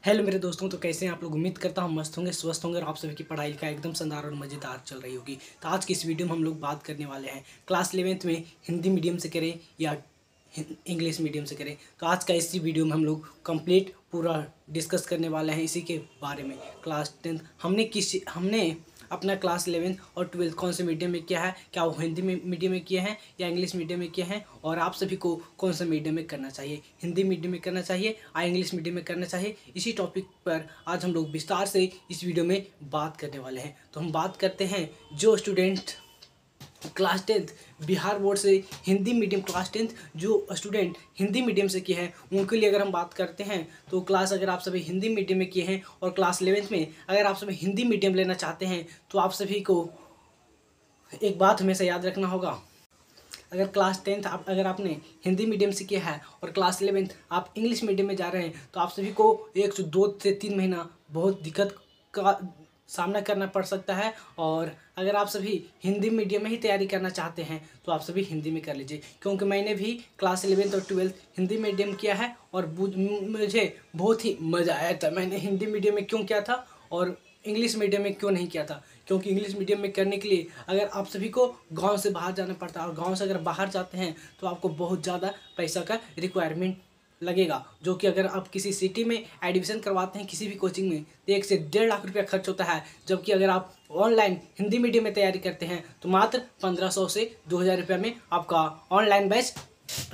Hello मेरे दोस्तों, तो कैसे हैं आप लोग। उम्मीद करता हूँ मस्त होंगे, स्वस्थ होंगे और आप सभी की पढ़ाई का एकदम शानदार और मज़ेदार चल रही होगी। तो आज की इस वीडियो में हम लोग बात करने वाले हैं क्लास 11th में हिंदी मीडियम से करें या इंग्लिश मीडियम से करें। तो आज का इसी वीडियो में हम लोग कंप्लीट पूरा डिस्कस करने वाले हैं इसी के बारे में। क्लास 10 हमने अपना क्लास 11th और 12th कौन से मीडियम में किया है, क्या वो हिंदी में मीडियम में किए हैं या इंग्लिश मीडियम में किए हैं, और आप सभी को कौन सा मीडियम में करना चाहिए, हिंदी मीडियम में करना चाहिए या इंग्लिश मीडियम में करना चाहिए। इसी टॉपिक पर आज हम लोग विस्तार से इस वीडियो में बात करने वाले हैं। तो हम बात करते हैं जो student class 10th Bihar board से हिंदी मीडियम, क्लास 10th जो स्टूडेंट हिंदी मीडियम से किए हैं उनके लिए अगर हम बात करते हैं तो क्लास अगर आप सभी हिंदी मीडियम में किए हैं और क्लास 11th में अगर आप सभी हिंदी मीडियम लेना चाहते हैं तो आप सभी को एक बात हमेशा याद रखना होगा। अगर क्लास 10th अगर आपने हिंदी मीडियम से किया है और क्लास 11th आप इंग्लिश मीडियम में जा रहे हैं तो आप सभी को 2 से 3 महीना बहुत दिक्कत का सामना करना पड़ सकता है। और अगर आप सभी हिंदी मीडियम में ही तैयारी करना चाहते हैं तो आप सभी हिंदी में कर लीजिए, क्योंकि मैंने भी क्लास 11th और 12th हिंदी मीडियम किया है और मुझे बहुत ही मज़ा आया था। मैंने हिंदी मीडियम में क्यों किया था और इंग्लिश मीडियम में क्यों नहीं किया था, क्योंकि इंग्लिश मीडियम में करने के लिए अगर आप सभी को गांव से बाहर जाना पड़ता है और गांव से अगर बाहर जाते हैं तो आपको बहुत ज़्यादा पैसा का रिक्वायरमेंट लगेगा, जो कि अगर आप किसी सिटी में एडमिशन करवाते हैं किसी भी कोचिंग में तो 1 से 1.5 लाख रुपया खर्च होता है। जबकि अगर आप ऑनलाइन हिंदी मीडियम में तैयारी करते हैं तो मात्र 1500 से 2000 रुपये में आपका ऑनलाइन बैच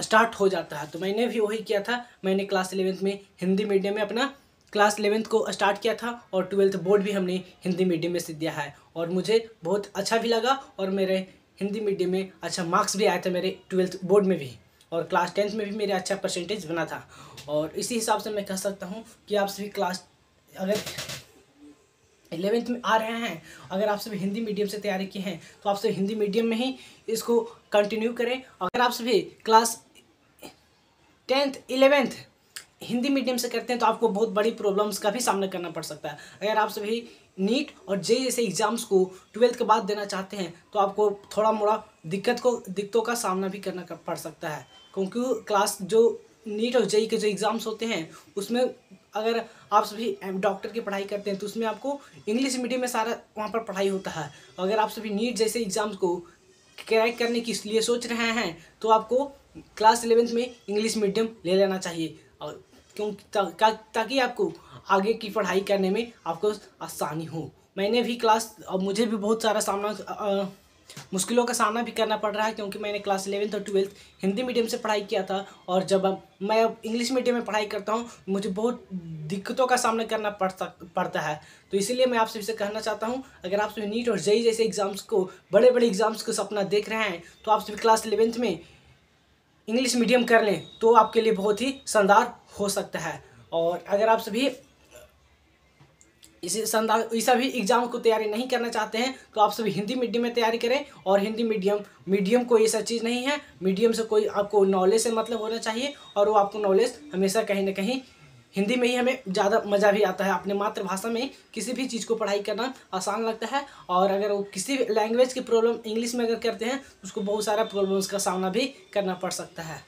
स्टार्ट हो जाता है। तो मैंने भी वही किया था। मैंने क्लास 11th में हिंदी मीडियम में अपना क्लास 11th को स्टार्ट किया था और 12th बोर्ड भी हमने हिंदी मीडियम में से दिया है और मुझे बहुत अच्छा भी लगा और मेरे हिंदी मीडियम में अच्छा मार्क्स भी आए थे मेरे 12th बोर्ड में भी, और क्लास 10th में भी मेरे अच्छा परसेंटेज बना था। और इसी हिसाब से मैं कह सकता हूँ कि आप सभी क्लास अगर 11th में आ रहे हैं, अगर आप सभी हिंदी मीडियम से तैयारी की हैं तो आप सभी हिंदी मीडियम में ही इसको कंटिन्यू करें। अगर आप सभी class 10th 11th Hindi medium से करते हैं तो आपको बहुत बड़ी प्रॉब्लम्स का भी सामना करना पड़ सकता है। अगर आप सभी नीट और जेईई जैसे एग्ज़ाम्स को 12th के बाद देना चाहते हैं तो आपको थोड़ा मोड़ा दिक्कतों का सामना भी करना पड़ सकता है, क्योंकि क्लास जो नीट और जेईई के जो एग्ज़ाम्स होते हैं उसमें अगर आप सभी डॉक्टर की पढ़ाई करते हैं तो उसमें आपको इंग्लिश मीडियम में सारा वहाँ पर पढ़ाई होता है। अगर आप सभी नीट जैसे एग्ज़ाम्स को क्रैक करने की इसलिए सोच रहे हैं तो आपको क्लास 11th में इंग्लिश मीडियम ले लेना चाहिए, और क्योंकि ताकि आपको आगे की पढ़ाई करने में आपको आसानी हो। मैंने भी मुझे भी बहुत सारा मुश्किलों का सामना भी करना पड़ रहा है, क्योंकि मैंने क्लास 11th और 12th हिंदी मीडियम से पढ़ाई किया था और जब मैं अब इंग्लिश मीडियम में पढ़ाई करता हूँ मुझे बहुत दिक्कतों का सामना करना पड़ता है। तो इसीलिए मैं आप सभी से कहना चाहता हूँ, अगर आप सभी नीट और जेईई जैसे एग्ज़ाम्स को बड़े एग्ज़ाम्स को सपना देख रहे हैं तो आप सभी क्लास 11th में इंग्लिश मीडियम कर लें तो आपके लिए बहुत ही शानदार हो सकता है। और अगर आप सभी ऐसा भी एग्ज़ाम को तैयारी नहीं करना चाहते हैं तो आप सभी हिंदी मीडियम में तैयारी करें। और हिंदी मीडियम कोई ऐसा चीज़ नहीं है, मीडियम से कोई आपको नॉलेज से मतलब होना चाहिए और वो आपको नॉलेज हमेशा कहीं ना कहीं हिंदी में ही हमें ज़्यादा मज़ा भी आता है। अपने मातृभाषा में किसी भी चीज़ को पढ़ाई करना आसान लगता है, और अगर वो किसी लैंग्वेज की प्रॉब्लम इंग्लिश में अगर करते हैं तो उसको बहुत सारा प्रॉब्लम्स का सामना भी करना पड़ सकता है।